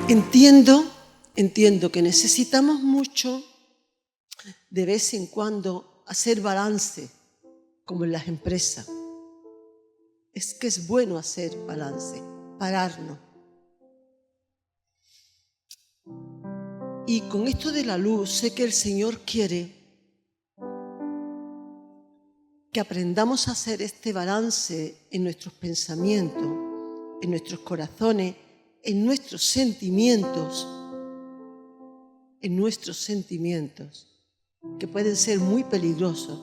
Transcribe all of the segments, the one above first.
Entiendo que necesitamos mucho, de vez en cuando, hacer balance, como en las empresas. Es que es bueno hacer balance, pararnos. Y con esto de la luz, sé que el Señor quiere que aprendamos a hacer este balance en nuestros pensamientos, en nuestros corazones, en nuestros sentimientos, que pueden ser muy peligrosos.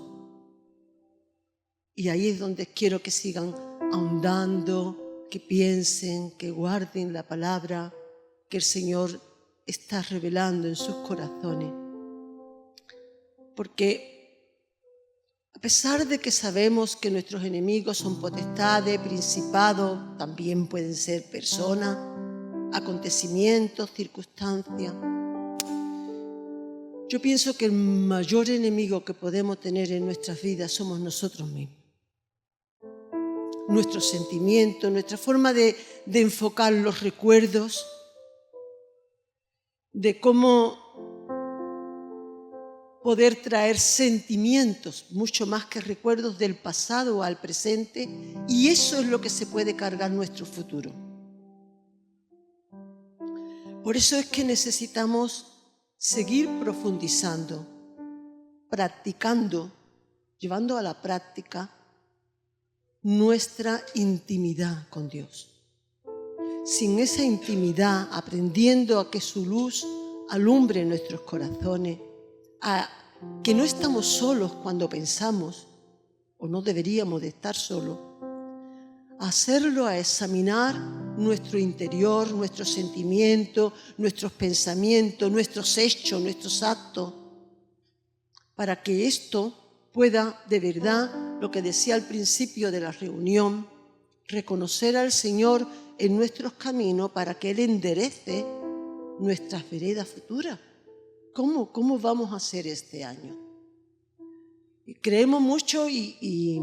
Y ahí es donde quiero que sigan ahondando, que piensen, que guarden la palabra que el Señor está revelando en sus corazones. Porque a pesar de que sabemos que nuestros enemigos son potestades, principados, también pueden ser personas, acontecimientos, circunstancias. Yo pienso que el mayor enemigo que podemos tener en nuestras vidas somos nosotros mismos. Nuestros sentimientos, nuestra forma de enfocar los recuerdos, de cómo poder traer sentimientos mucho más que recuerdos del pasado al presente, y eso es lo que se puede cargar nuestro futuro. Por eso es que necesitamos seguir profundizando, practicando, llevando a la práctica nuestra intimidad con Dios. Sin esa intimidad, aprendiendo a que su luz alumbre nuestros corazones, a que no estamos solos cuando pensamos, o no deberíamos de estar solos, a hacerlo, a examinar nuestro interior, nuestros sentimientos, nuestros pensamientos, nuestros hechos, nuestros actos, para que esto pueda, de verdad, lo que decía al principio de la reunión, reconocer al Señor en nuestros caminos para que Él enderece nuestras veredas futuras. ¿Cómo vamos a hacer este año? Creemos mucho y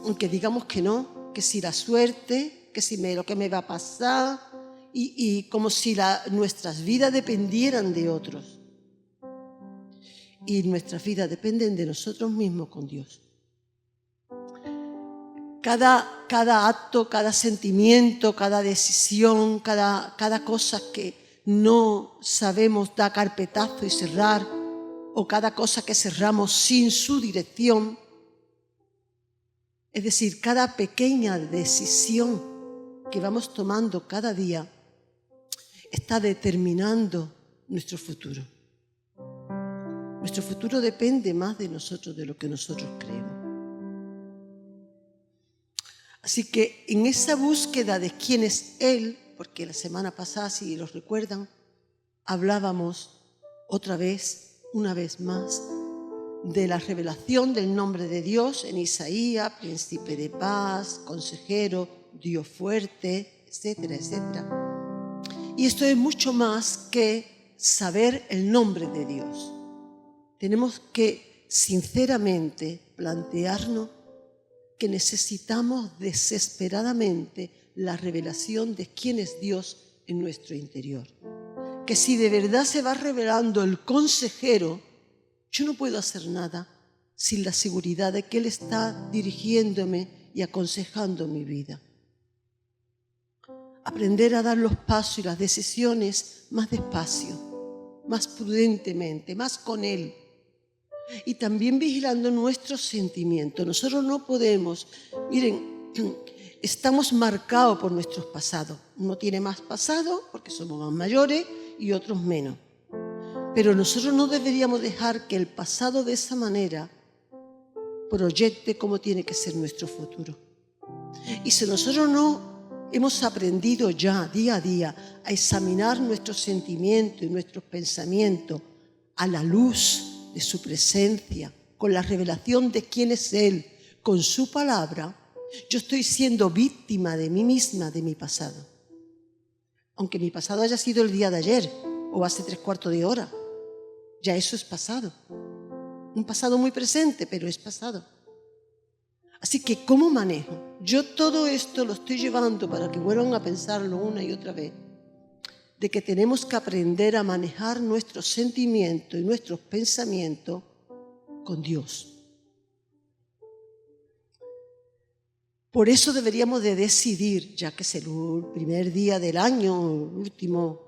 aunque digamos que no, que si la suerte, que si lo que me va a pasar, y como si nuestras vidas dependieran de otros. Y nuestras vidas dependen de nosotros mismos con Dios. Cada acto, cada sentimiento, cada decisión, cada cosa que no sabemos dar carpetazo y cerrar, o cada cosa que cerramos sin su dirección, es decir, cada pequeña decisión que vamos tomando cada día está determinando nuestro futuro. Nuestro futuro depende más de nosotros de lo que nosotros creemos. Así que en esa búsqueda de quién es Él, porque la semana pasada, si los recuerdan, hablábamos otra vez, una vez más, de la revelación del nombre de Dios en Isaías, príncipe de paz, consejero, Dios fuerte, etcétera, etcétera. Y esto es mucho más que saber el nombre de Dios. Tenemos que sinceramente plantearnos que necesitamos desesperadamente la revelación de quién es Dios en nuestro interior. Que si de verdad se va revelando el consejero, yo no puedo hacer nada sin la seguridad de que Él está dirigiéndome y aconsejando mi vida. Aprender a dar los pasos y las decisiones más despacio, más prudentemente, más con Él. Y también vigilando nuestros sentimientos. Nosotros no podemos, miren, estamos marcados por nuestros pasados. Uno tiene más pasado porque somos más mayores y otros menos. Pero nosotros no deberíamos dejar que el pasado de esa manera proyecte cómo tiene que ser nuestro futuro. Y si nosotros no hemos aprendido ya día a día a examinar nuestros sentimientos y nuestros pensamientos a la luz de su presencia, con la revelación de quién es Él, con su palabra, yo estoy siendo víctima de mí misma, de mi pasado. Aunque mi pasado haya sido el día de ayer o hace 3/4 de hora, ya eso es pasado. Un pasado muy presente, pero es pasado. Así que, ¿cómo manejo? Yo todo esto lo estoy llevando para que vuelvan a pensarlo una y otra vez. de que tenemos que aprender a manejar nuestros sentimientos y nuestros pensamientos con Dios. Por eso deberíamos de decidir, ya que es el primer día del año, el último,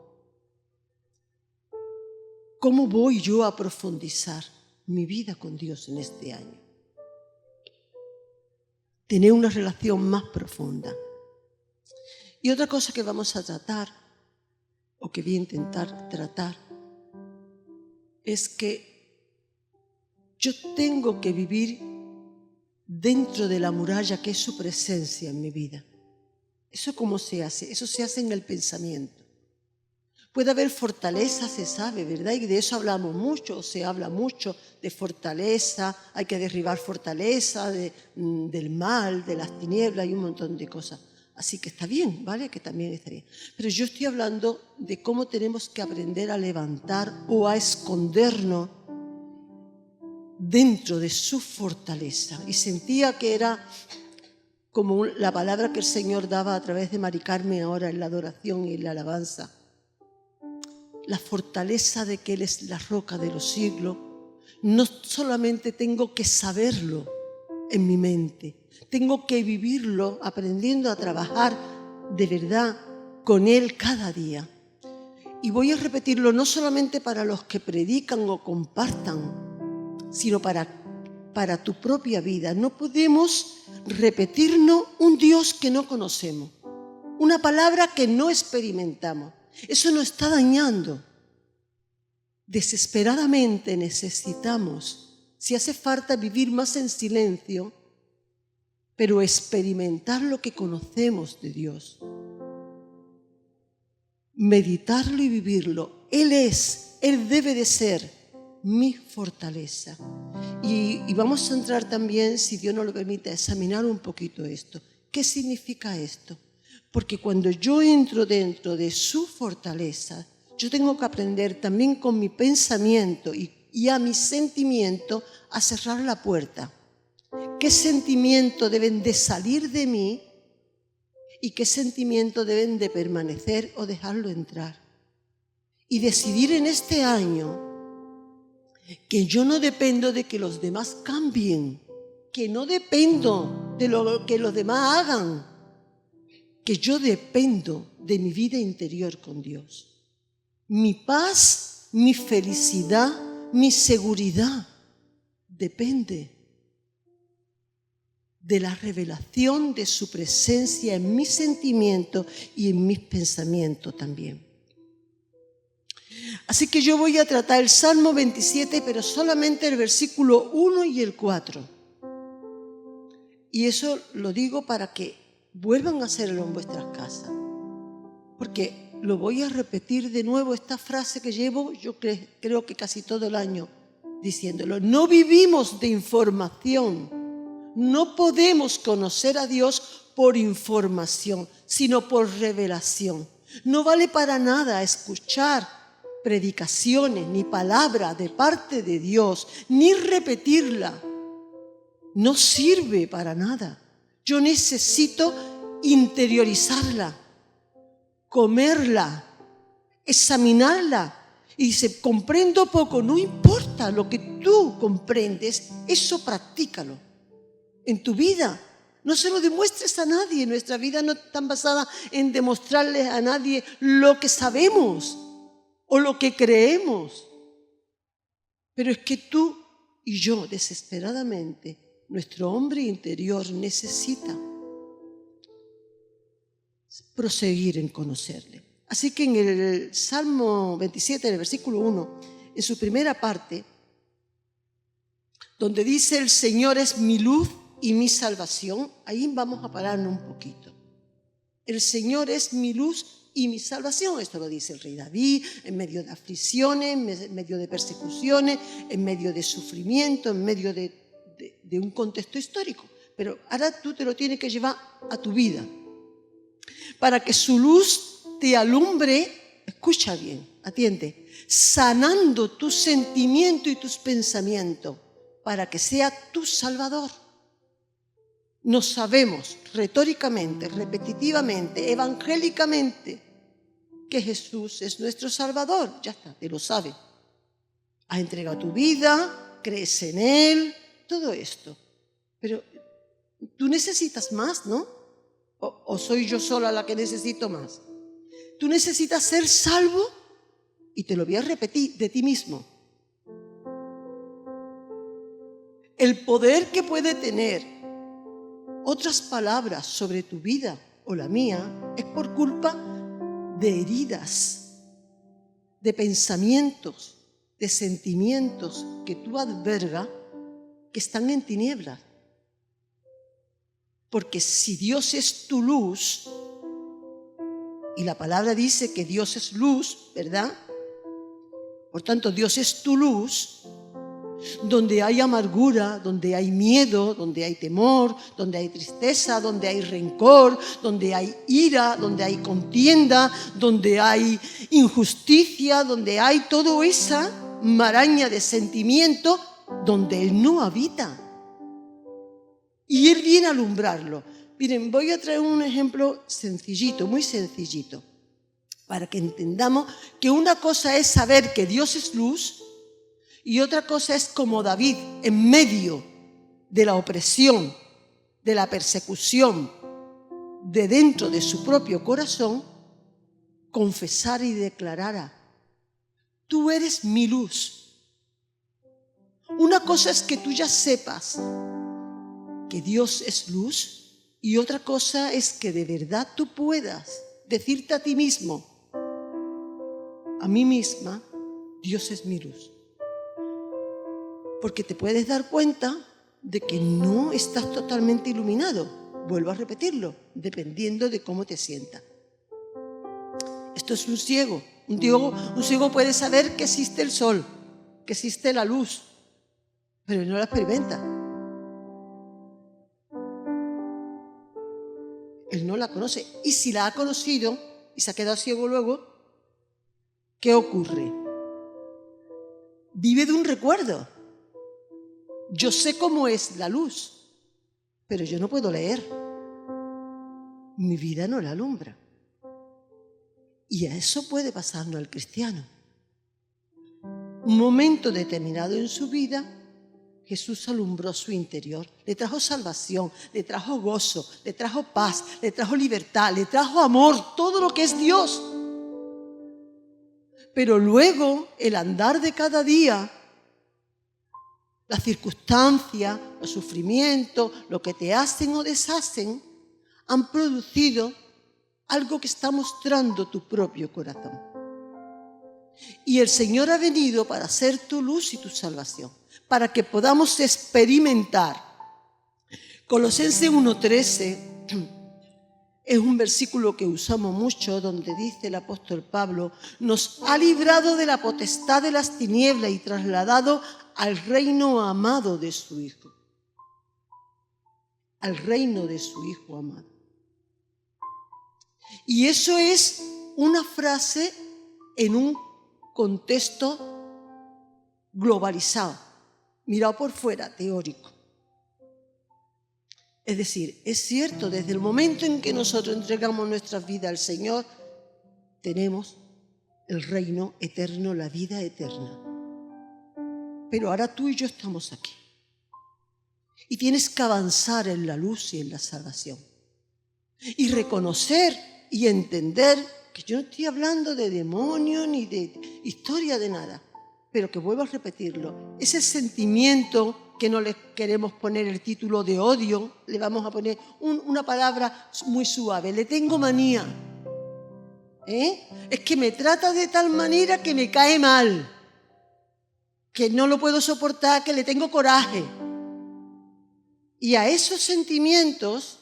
¿cómo voy yo a profundizar mi vida con Dios en este año? Tener una relación más profunda. Y otra cosa que vamos a tratar, o que voy a intentar tratar, es que yo tengo que vivir dentro de la muralla que es su presencia en mi vida. ¿Eso cómo se hace? Eso se hace en el pensamiento. Puede haber fortaleza, se sabe, ¿verdad? Y de eso hablamos mucho, se habla mucho de fortaleza, hay que derribar fortaleza, del mal, de las tinieblas y un montón de cosas. Así que está bien, ¿vale? Que también está bien. Pero yo estoy hablando de cómo tenemos que aprender a levantar o a escondernos dentro de su fortaleza. Y sentía que era como la palabra que el Señor daba a través de Mari Carmen ahora en la adoración y en la alabanza. La fortaleza de que Él es la roca de los siglos. No solamente tengo que saberlo en mi mente, tengo que vivirlo aprendiendo a trabajar de verdad con Él cada día. Y voy a repetirlo no solamente para los que predican o compartan, sino para tu propia vida. No podemos repetirnos un Dios que no conocemos, una palabra que no experimentamos. Eso nos está dañando. Desesperadamente necesitamos, si hace falta, vivir más en silencio, pero experimentar lo que conocemos de Dios. Meditarlo y vivirlo. Él debe de ser mi fortaleza. Y vamos a entrar también, si Dios nos lo permite, a examinar un poquito esto. ¿Qué significa esto? Porque cuando yo entro dentro de su fortaleza, yo tengo que aprender también con mi pensamiento y a mi sentimiento a cerrar la puerta. ¿Qué sentimientos deben de salir de mí y qué sentimientos deben de permanecer o dejarlo entrar? Y decidir en este año que yo no dependo de que los demás cambien, que no dependo de lo que los demás hagan, que yo dependo de mi vida interior con Dios. Mi paz, mi felicidad, mi seguridad depende de la revelación de su presencia en mis sentimientos y en mis pensamientos también. Así que yo voy a tratar el Salmo 27, pero solamente el versículo 1 y el 4. Y eso lo digo para que vuelvan a hacerlo en vuestras casas. Porque lo voy a repetir de nuevo, esta frase que llevo, yo creo que casi todo el año diciéndolo. No vivimos de información. No podemos conocer a Dios por información, sino por revelación. No vale para nada escuchar predicaciones ni palabras de parte de Dios, ni repetirla. No sirve para nada. Yo necesito interiorizarla, comerla, examinarla. Y dice, comprendo poco, no importa lo que tú comprendes, eso practícalo en tu vida. No se lo demuestres a nadie. Nuestra vida no está basada en demostrarle a nadie lo que sabemos o lo que creemos. Pero es que tú y yo, desesperadamente, nuestro hombre interior necesita proseguir en conocerle. Así que en el Salmo 27, en el versículo 1, en su primera parte, donde dice el Señor es mi luz y mi salvación, ahí vamos a pararnos un poquito. El Señor es mi luz y mi salvación, esto lo dice el rey David, en medio de aflicciones, en medio de persecuciones, en medio de sufrimiento, en medio de un contexto histórico. Pero ahora tú te lo tienes que llevar a tu vida. Para que su luz te alumbre, escucha bien, atiende, sanando tus sentimientos y tus pensamientos, para que sea tu Salvador. Nos sabemos retóricamente, repetitivamente, evangélicamente, que Jesús es nuestro Salvador. Ya está, te lo sabes. Has entregado tu vida, crees en Él, todo esto. Pero tú necesitas más, ¿no? ¿O soy yo sola la que necesito más? Tú necesitas ser salvo, y te lo voy a repetir, de ti mismo. El poder que puede tener otras palabras sobre tu vida o la mía es por culpa de heridas, de pensamientos, de sentimientos que tú albergas que están en tinieblas. Porque si Dios es tu luz, y la palabra dice que Dios es luz, ¿verdad? Por tanto, Dios es tu luz. Donde hay amargura, donde hay miedo, donde hay temor, donde hay tristeza, donde hay rencor, donde hay ira, donde hay contienda, donde hay injusticia, donde hay toda esa maraña de sentimientos donde Él no habita. Y Él viene a alumbrarlo. Miren, voy a traer un ejemplo sencillito, muy sencillito, para que entendamos que una cosa es saber que Dios es luz y otra cosa es como David, en medio de la opresión, de la persecución, de dentro de su propio corazón, confesara y declarara: tú eres mi luz. Una cosa es que tú ya sepas que Dios es luz y otra cosa es que de verdad tú puedas decirte a ti mismo, a mí misma, Dios es mi luz. Porque te puedes dar cuenta de que no estás totalmente iluminado. Vuelvo a repetirlo, dependiendo de cómo te sientas. Esto es un ciego. Un ciego puede saber que existe el sol, que existe la luz, pero no la experimenta. Él no la conoce. Y si la ha conocido y se ha quedado ciego luego, ¿qué ocurre? Vive de un recuerdo. Yo sé cómo es la luz, pero yo no puedo leer. Mi vida no la alumbra. Y a eso puede pasarnos al cristiano. Un momento determinado en su vida, Jesús alumbró su interior, le trajo salvación, le trajo gozo, le trajo paz, le trajo libertad, le trajo amor, todo lo que es Dios. Pero luego, el andar de cada día, las circunstancias, los sufrimientos, lo que te hacen o deshacen, han producido algo que está mostrando tu propio corazón. Y el Señor ha venido para ser tu luz y tu salvación, para que podamos experimentar. Colosenses 1:13 es un versículo que usamos mucho, donde dice el apóstol Pablo: nos ha librado de la potestad de las tinieblas y trasladado al reino amado de su Hijo. Al reino de su Hijo amado. Y eso es una frase en un contexto globalizado, mirado por fuera, teórico. Es decir, es cierto, desde el momento en que nosotros entregamos nuestra vida al Señor, tenemos el reino eterno, la vida eterna. Pero ahora tú y yo estamos aquí. Y tienes que avanzar en la luz y en la salvación. Y reconocer y entender que yo no estoy hablando de demonio ni de historia de nada, pero que vuelvo a repetirlo. Ese sentimiento que no le queremos poner el título de odio, le vamos a poner una palabra muy suave. Le tengo manía. Es que me trata de tal manera que me cae mal, que no lo puedo soportar, que le tengo coraje. Y a esos sentimientos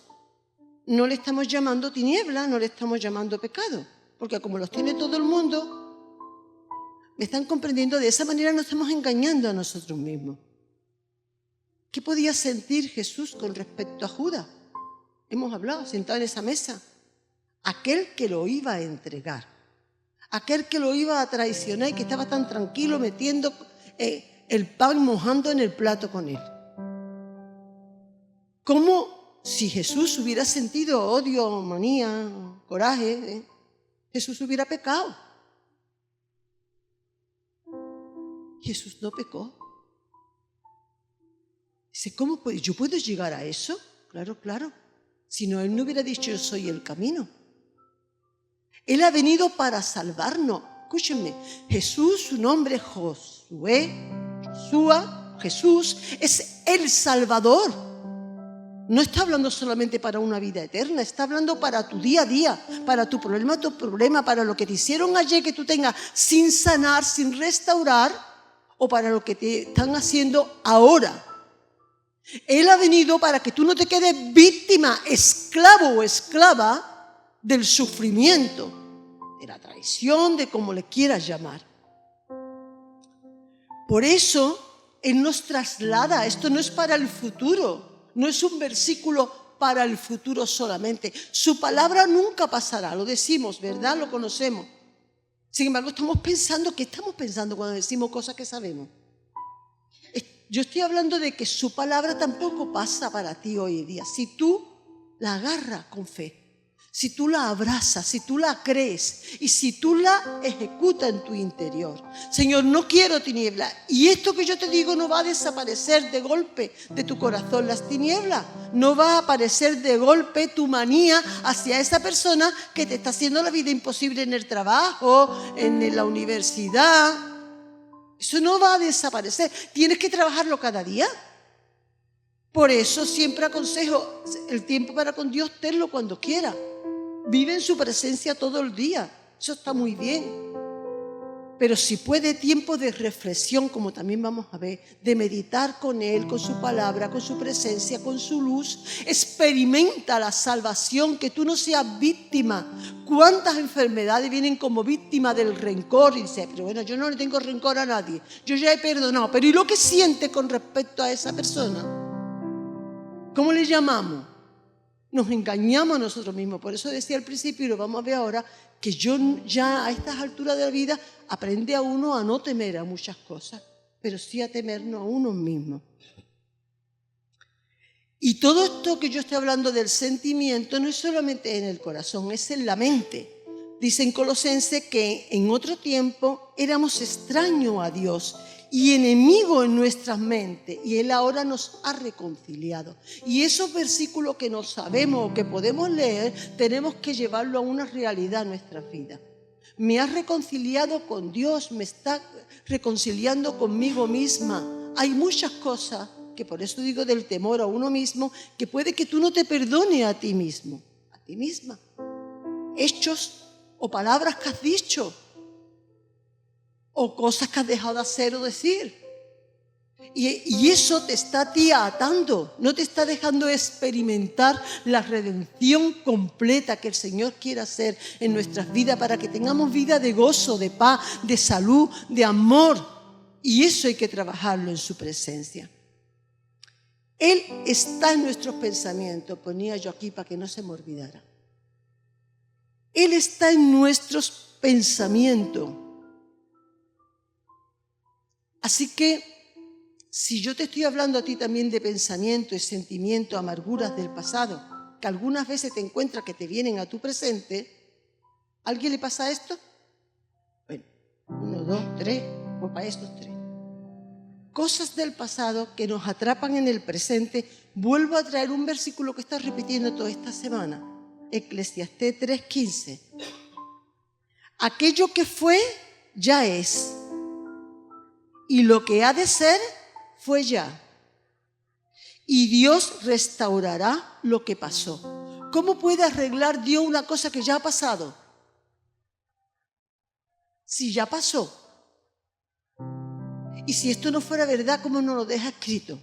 no le estamos llamando tiniebla, no le estamos llamando pecado, porque como los tiene todo el mundo, me están comprendiendo, de esa manera nos estamos engañando a nosotros mismos. ¿Qué podía sentir Jesús con respecto a Judas? Hemos hablado, sentado en esa mesa. Aquel que lo iba a entregar, aquel que lo iba a traicionar y que estaba tan tranquilo metiendo el pan, mojando en el plato con él. ¿Cómo si Jesús hubiera sentido odio, manía, coraje? Jesús hubiera pecado. Jesús no pecó. Dice, ¿cómo yo puedo llegar a eso? Claro, claro. Si no, Él no hubiera dicho, yo soy el camino. Él ha venido para salvarnos. Escúchenme, Jesús, su nombre es Jesús, es el Salvador. No está hablando solamente para una vida eterna, está hablando para tu día a día, para tu problema, para lo que te hicieron ayer que tú tengas sin sanar, sin restaurar, o para lo que te están haciendo ahora. Él ha venido para que tú no te quedes víctima, esclavo o esclava del sufrimiento, de la traición, de como le quieras llamar. Por eso Él nos traslada. Esto no es para el futuro, no es un versículo para el futuro solamente. Su palabra nunca pasará, lo decimos, ¿verdad? Lo conocemos. Sin embargo, ¿qué estamos pensando cuando decimos cosas que sabemos? Yo estoy hablando de que su palabra tampoco pasa para ti hoy en día. Si tú la agarras con fe, si tú la abrazas, si tú la crees y si tú la ejecutas en tu interior. Señor, no quiero tinieblas. Y esto que yo te digo no va a desaparecer de golpe de tu corazón, las tinieblas. No va a aparecer de golpe tu manía hacia esa persona que te está haciendo la vida imposible en el trabajo, en la universidad. Eso no va a desaparecer. Tienes que trabajarlo cada día. Por eso siempre aconsejo, el tiempo para con Dios, tenlo cuando quiera. Vive en su presencia todo el día. Eso está muy bien. Pero si puede, tiempo de reflexión, como también vamos a ver, de meditar con Él, con su palabra, con su presencia, con su luz. Experimenta la salvación, que tú no seas víctima. ¿Cuántas enfermedades vienen como víctima del rencor? Y dice, pero bueno, yo no le tengo rencor a nadie. Yo ya he perdonado. Pero ¿y lo que siente con respecto a esa persona? ¿Cómo le llamamos? Nos engañamos a nosotros mismos. Por eso decía al principio, y lo vamos a ver ahora, que yo ya a estas alturas de la vida aprende a uno a no temer a muchas cosas, pero sí a temernos a uno mismo. Y todo esto que yo estoy hablando del sentimiento no es solamente en el corazón, es en la mente. Dice en Colosenses que en otro tiempo éramos extraños a Dios y enemigos en nuestras mentes, y Él ahora nos ha reconciliado. Y esos versículos que no sabemos o que podemos leer, tenemos que llevarlo a una realidad en nuestras vidas. Me ha reconciliado con Dios, me está reconciliando conmigo misma. Hay muchas cosas, que por eso digo del temor a uno mismo, que puede que tú no te perdones a ti mismo, a ti misma. Hechos o palabras que has dicho, o cosas que has dejado de hacer o decir. Y eso te está a ti atando, no te está dejando experimentar la redención completa que el Señor quiere hacer en nuestras vidas para que tengamos vida de gozo, de paz, de salud, de amor. Y eso hay que trabajarlo en su presencia. Él está en nuestros pensamientos, ponía yo aquí para que no se me olvidara. Él está en nuestros pensamientos. Así que, si yo te estoy hablando a ti también de pensamientos y sentimientos, amarguras del pasado, que algunas veces te encuentras que te vienen a tu presente, ¿a alguien le pasa esto? Bueno, 1, 2, 3, pues para estos 3. Cosas del pasado que nos atrapan en el presente. Vuelvo a traer un versículo que está repitiendo toda esta semana. Eclesiastés 3:15. Aquello que fue, ya es. Y lo que ha de ser, fue ya. Y Dios restaurará lo que pasó. ¿Cómo puede arreglar Dios una cosa que ya ha pasado? Si ya pasó. Y si esto no fuera verdad, ¿cómo nos lo deja escrito?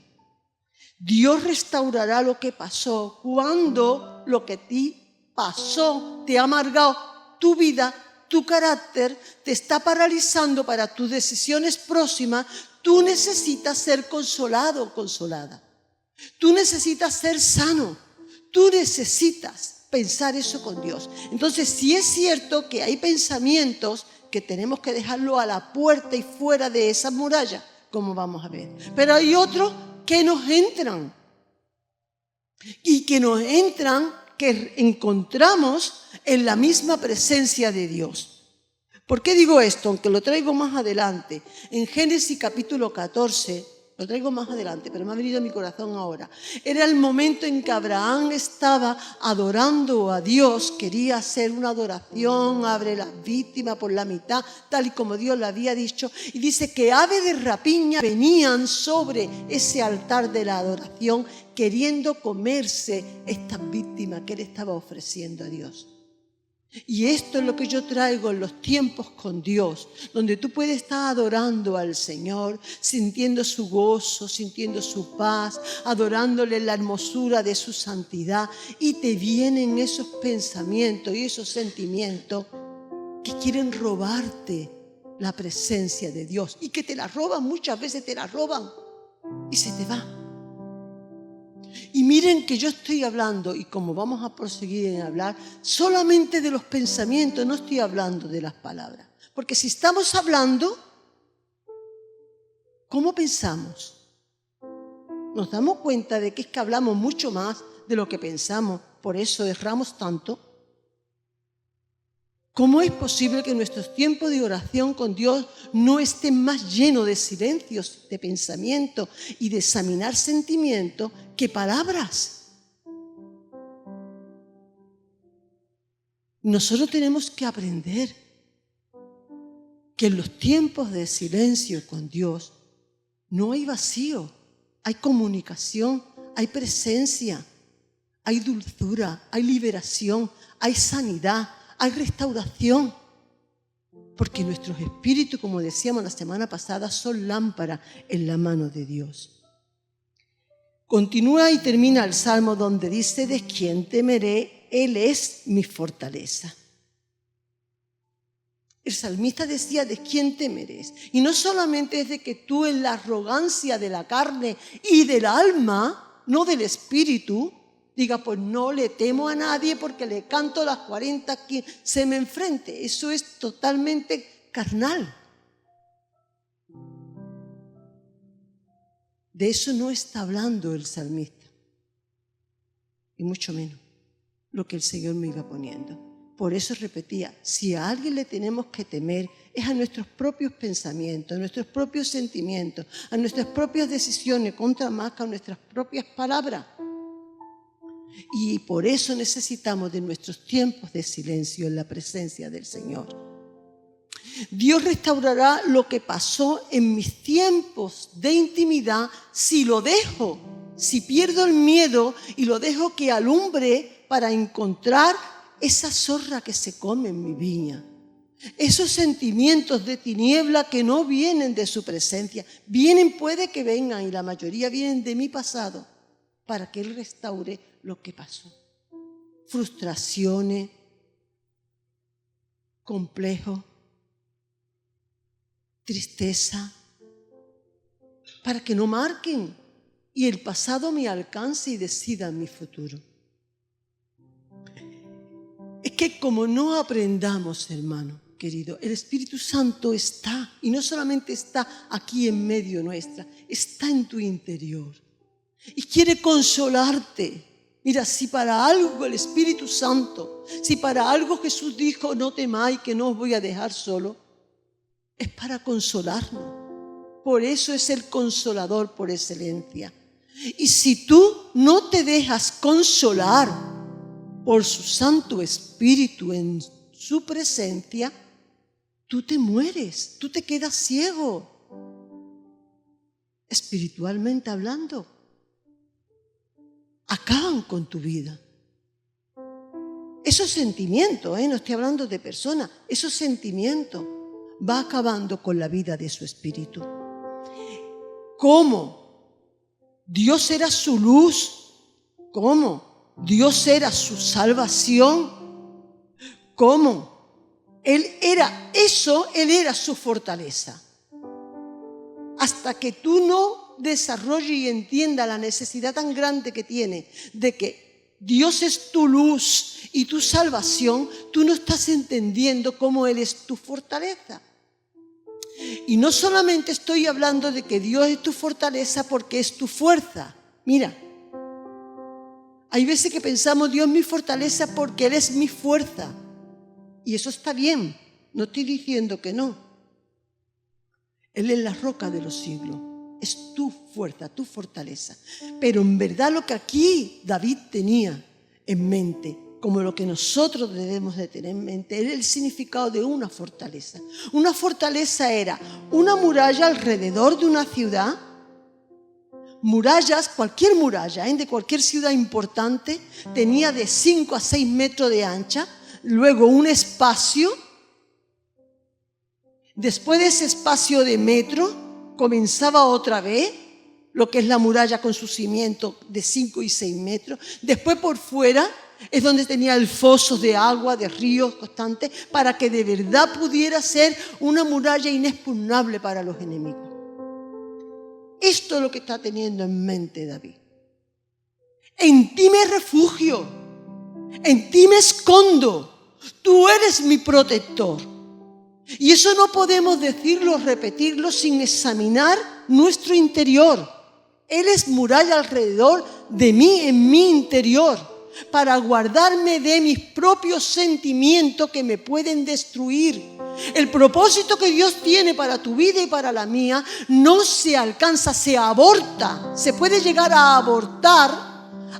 Dios restaurará lo que pasó cuando lo que ti pasó te ha amargado tu vida, tu carácter, te está paralizando para tus decisiones próximas. Tú necesitas ser consolado o consolada. Tú necesitas ser sano. Tú necesitas pensar eso con Dios. Entonces, si es cierto que hay pensamientos que tenemos que dejarlo a la puerta y fuera de esa muralla, como vamos a ver. Pero hay otros que nos entran. Y que nos entran que encontramos en la misma presencia de Dios. ¿Por qué digo esto? Aunque lo traigo más adelante. En Génesis capítulo 14, lo traigo más adelante, pero me ha venido a mi corazón ahora. Era el momento en que Abraham estaba adorando a Dios, quería hacer una adoración, abre las víctimas por la mitad, tal y como Dios le había dicho. Y dice que aves de rapiña venían sobre ese altar de la adoración queriendo comerse estas víctimas que él estaba ofreciendo a Dios. Y esto es lo que yo traigo en los tiempos con Dios, donde tú puedes estar adorando al Señor, sintiendo su gozo, sintiendo su paz, adorándole la hermosura de su santidad, y te vienen esos pensamientos y esos sentimientos que quieren robarte la presencia de Dios y que te la roban, muchas veces te la roban y se te va. Y miren que yo estoy hablando, y como vamos a proseguir en hablar, solamente de los pensamientos, no estoy hablando de las palabras. Porque si estamos hablando, ¿cómo pensamos? Nos damos cuenta de que es que hablamos mucho más de lo que pensamos, por eso erramos tanto. ¿Cómo es posible que nuestros tiempos de oración con Dios no estén más llenos de silencios, de pensamiento y de examinar sentimientos que palabras? Nosotros tenemos que aprender que en los tiempos de silencio con Dios no hay vacío, hay comunicación, hay presencia, hay dulzura, hay liberación, hay sanidad, hay restauración, porque nuestros espíritus, como decíamos la semana pasada, son lámparas en la mano de Dios. Continúa y termina el Salmo donde dice: ¿de quién temeré? Él es mi fortaleza. El salmista decía: ¿de quién temerés? Y no solamente es de que tú en la arrogancia de la carne y del alma, no del espíritu, diga, pues no le temo a nadie porque le canto las 40 que se me enfrente. Eso es totalmente carnal. De eso no está hablando el salmista. Y mucho menos lo que el Señor me iba poniendo. Por eso repetía, si a alguien le tenemos que temer, es a nuestros propios pensamientos, a nuestros propios sentimientos, a nuestras propias decisiones, contra más que a nuestras propias palabras. Y por eso necesitamos de nuestros tiempos de silencio en la presencia del Señor. Dios restaurará lo que pasó en mis tiempos de intimidad si lo dejo, si pierdo el miedo y lo dejo que alumbre para encontrar esa zorra que se come en mi viña. Esos sentimientos de tiniebla que no vienen de su presencia, vienen, puede que vengan, y la mayoría vienen de mi pasado, para que Él restaure lo que pasó. Frustraciones, complejos, tristeza, para que no marquen y el pasado me alcance y decida mi futuro. Es que como no aprendamos, hermano querido, el Espíritu Santo está, y no solamente está aquí en medio nuestra, está en tu interior y quiere consolarte. Mira, si para algo el Espíritu Santo, si para algo Jesús dijo: no temáis que no os voy a dejar solo, es para consolarnos. Por eso es el consolador por excelencia. Y si tú no te dejas consolar por su Santo Espíritu en su presencia, tú te mueres, tú te quedas ciego, espiritualmente hablando. Acaban con tu vida. Esos sentimientos, no estoy hablando de personas, esos sentimientos va acabando con la vida de su espíritu. ¿Cómo? Dios era su luz. ¿Cómo? Dios era su salvación. ¿Cómo? Él era eso, Él era su fortaleza. Hasta que tú no desarrolles y entiendas la necesidad tan grande que tiene de que Dios es tu luz y tu salvación, tú no estás entendiendo cómo Él es tu fortaleza. Y no solamente estoy hablando de que Dios es tu fortaleza porque es tu fuerza. Mira, Hay veces que pensamos, Dios es mi fortaleza porque Él es mi fuerza. Y eso está bien, no estoy diciendo que no. Él es la roca de los siglos, es tu fuerza, tu fortaleza. Pero en verdad lo que aquí David tenía en mente, como lo que nosotros debemos de tener en mente, era el significado de una fortaleza. Una fortaleza era una muralla alrededor de una ciudad. Murallas, cualquier muralla, de cualquier ciudad importante, tenía de 5 a 6 metros de ancha, luego un espacio. Después de ese espacio de metro, comenzaba otra vez lo que es la muralla con su cimiento de 5 y 6 metros. Después por fuera es donde tenía el foso de agua, de ríos constantes, para que de verdad pudiera ser una muralla inexpugnable para los enemigos. Esto es lo que está teniendo en mente David. En ti me refugio, en ti me escondo, tú eres mi protector. Y eso no podemos decirlo, repetirlo sin examinar nuestro interior. Él es muralla alrededor de mí, en mi interior, para guardarme de mis propios sentimientos que me pueden destruir. El propósito que Dios tiene para tu vida y para la mía no se alcanza, se aborta. Se puede llegar a abortar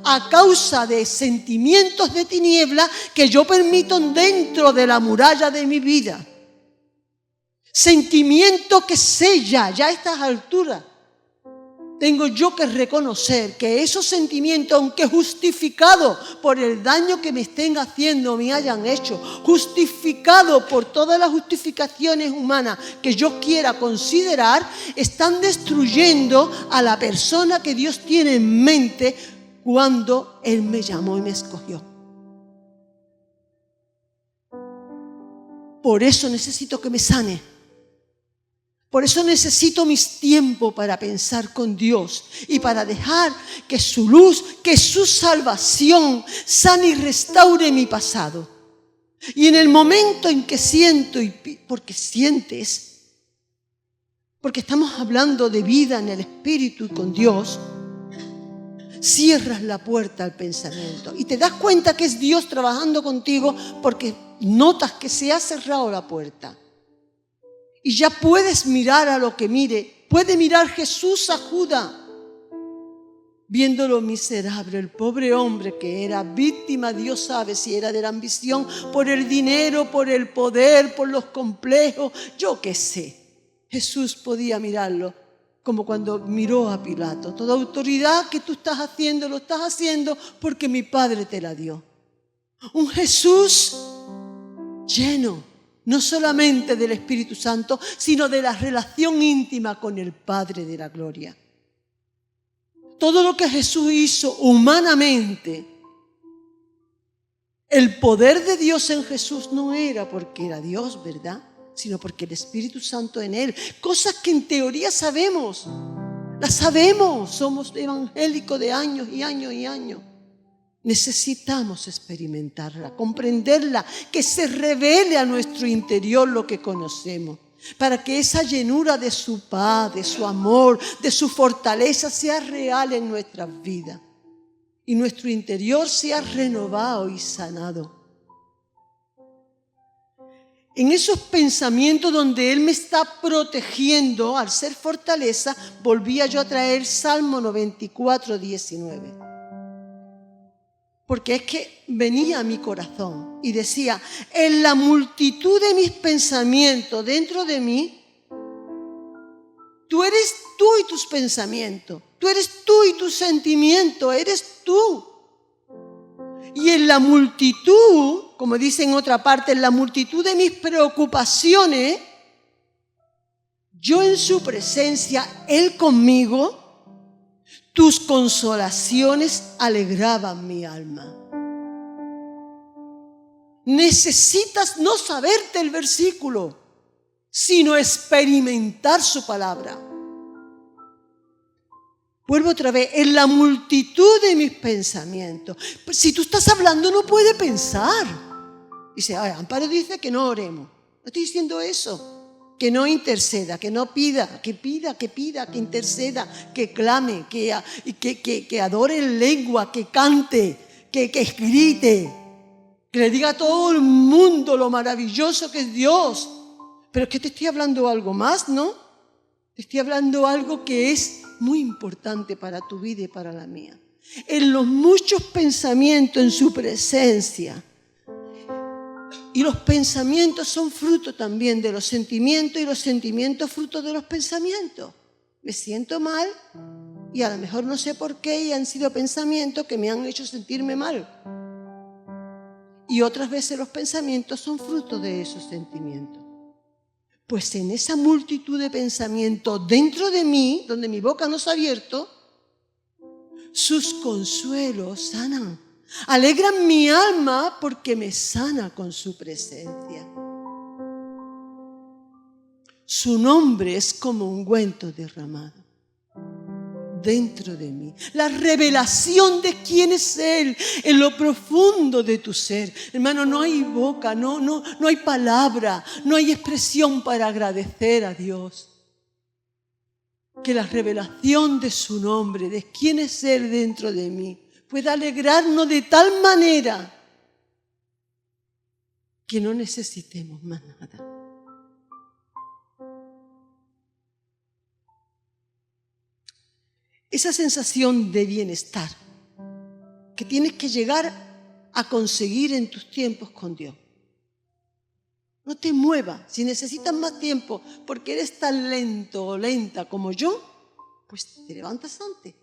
a causa de sentimientos de tiniebla que yo permito dentro de la muralla de mi vida. Sentimiento que sella ya a estas alturas. Tengo yo que reconocer que esos sentimientos, aunque justificados por el daño que me estén haciendo o me hayan hecho, justificados por todas las justificaciones humanas que yo quiera considerar, están destruyendo a la persona que Dios tiene en mente cuando Él me llamó y me escogió. Por eso necesito que me sane. Por eso necesito mis tiempos para pensar con Dios y para dejar que su luz, que su salvación sane y restaure mi pasado. Y en el momento en que siento, porque sientes, porque estamos hablando de vida en el Espíritu y con Dios, cierras la puerta al pensamiento y te das cuenta que es Dios trabajando contigo porque notas que se ha cerrado la puerta. Y ya puedes mirar a lo que mire. Puede mirar Jesús a Judas, viendo lo miserable, el pobre hombre que era víctima, Dios sabe si era de la ambición, por el dinero, por el poder, por los complejos, yo qué sé. Jesús podía mirarlo como cuando miró a Pilato. Toda autoridad que tú estás haciendo, lo estás haciendo porque mi Padre te la dio. Un Jesús lleno, no solamente del Espíritu Santo, sino de la relación íntima con el Padre de la gloria. Todo lo que Jesús hizo humanamente, el poder de Dios en Jesús no era porque era Dios, ¿verdad? Sino porque el Espíritu Santo en Él. Cosas que en teoría sabemos, las sabemos, somos evangélicos de años y años y años. Necesitamos experimentarla, comprenderla, que se revele a nuestro interior lo que conocemos, para que esa llenura de su paz, de su amor, de su fortaleza sea real en nuestras vidas y nuestro interior sea renovado y sanado. En esos pensamientos donde Él me está protegiendo, al ser fortaleza, volvía yo a traer Salmo 94, 19. Porque es que venía a mi corazón y decía, en la multitud de mis pensamientos dentro de mí, tú eres tú y tus pensamientos, tú eres tú y tus sentimientos, eres tú. Y en la multitud, como dice en otra parte, en la multitud de mis preocupaciones, yo en su presencia, Él conmigo, tus consolaciones alegraban mi alma. Necesitas no saberte el versículo, sino experimentar su palabra. Vuelvo otra vez, en la multitud de mis pensamientos. Si tú estás hablando, no puedes pensar. Dice, Amparo dice que no oremos. No estoy diciendo eso. que no interceda, que no pida, que interceda, que clame, que adore en lengua, que cante, que grite, que le diga a todo el mundo lo maravilloso que es Dios. Pero es que te estoy hablando algo más, ¿no? Te estoy hablando algo que es muy importante para tu vida y para la mía. En los muchos pensamientos en su presencia. Y los pensamientos son fruto también de los sentimientos y los sentimientos fruto de los pensamientos. Me siento mal y a lo mejor no sé por qué y han sido pensamientos que me han hecho sentirme mal. Y otras veces los pensamientos son fruto de esos sentimientos. Pues en esa multitud de pensamientos dentro de mí, donde mi boca no se ha abierto, sus consuelos sanan. Alegran mi alma porque me sana con su presencia. Su nombre es como ungüento derramado dentro de mí. La revelación de quién es Él en lo profundo de tu ser. Hermano, no hay boca, no hay palabra, no hay expresión para agradecer a Dios. Que la revelación de su nombre, de quién es Él dentro de mí, pueda alegrarnos de tal manera que no necesitemos más nada. Esa sensación de bienestar que tienes que llegar a conseguir en tus tiempos con Dios. No te muevas. Si necesitas más tiempo porque eres tan lento o lenta como yo, pues te levantas antes.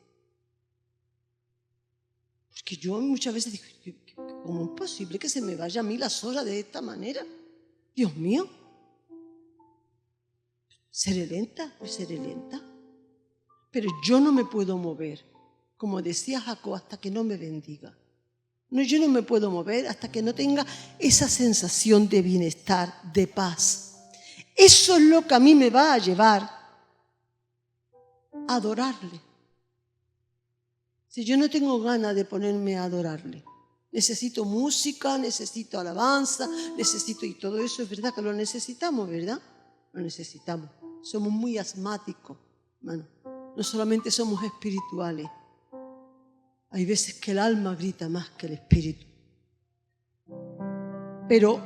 Porque yo muchas veces digo, ¿cómo es posible que se me vaya a mí las horas de esta manera? Dios mío. ¿Seré lenta? Pues seré lenta. Pero yo no me puedo mover, como decía Jacob, hasta que no me bendiga. No, yo no me puedo mover hasta que no tenga esa sensación de bienestar, de paz. Eso es lo que a mí me va a llevar a adorarle. Si yo no tengo ganas de ponerme a adorarle, necesito música, necesito alabanza, necesito, y todo eso es verdad que lo necesitamos, ¿verdad? Lo necesitamos. Somos muy asmáticos, hermano. No solamente somos espirituales. Hay veces que el alma grita más que el espíritu. Pero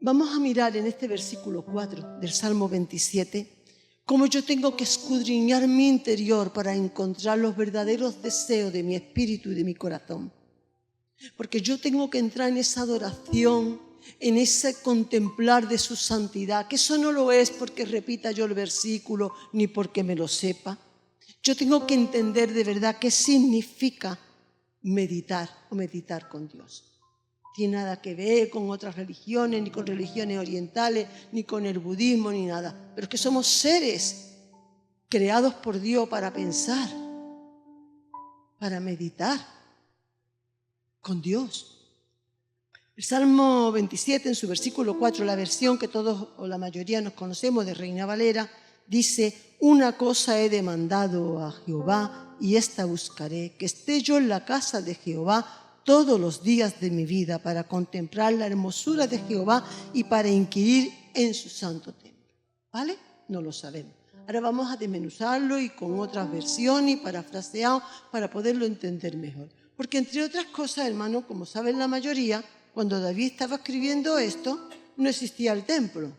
vamos a mirar en este versículo 4 del Salmo 27 cómo yo tengo que escudriñar mi interior para encontrar los verdaderos deseos de mi espíritu y de mi corazón. Porque yo tengo que entrar en esa adoración, en ese contemplar de su santidad, que eso no lo es porque repita yo el versículo ni porque me lo sepa. Yo tengo que entender de verdad qué significa meditar o meditar con Dios. No tiene nada que ver con otras religiones, ni con religiones orientales, ni con el budismo, ni nada. Pero es que somos seres creados por Dios para pensar, para meditar con Dios. El Salmo 27, en su versículo 4, la versión que todos o la mayoría nos conocemos de Reina Valera, dice: una cosa he demandado a Jehová y esta buscaré, que esté yo en la casa de Jehová todos los días de mi vida para contemplar la hermosura de Jehová y para inquirir en su santo templo. ¿Vale? No lo sabemos. Ahora vamos a desmenuzarlo y con otras versiones y parafraseado para poderlo entender mejor. Porque entre otras cosas, hermano, como saben la mayoría, cuando David estaba escribiendo esto, no existía el templo.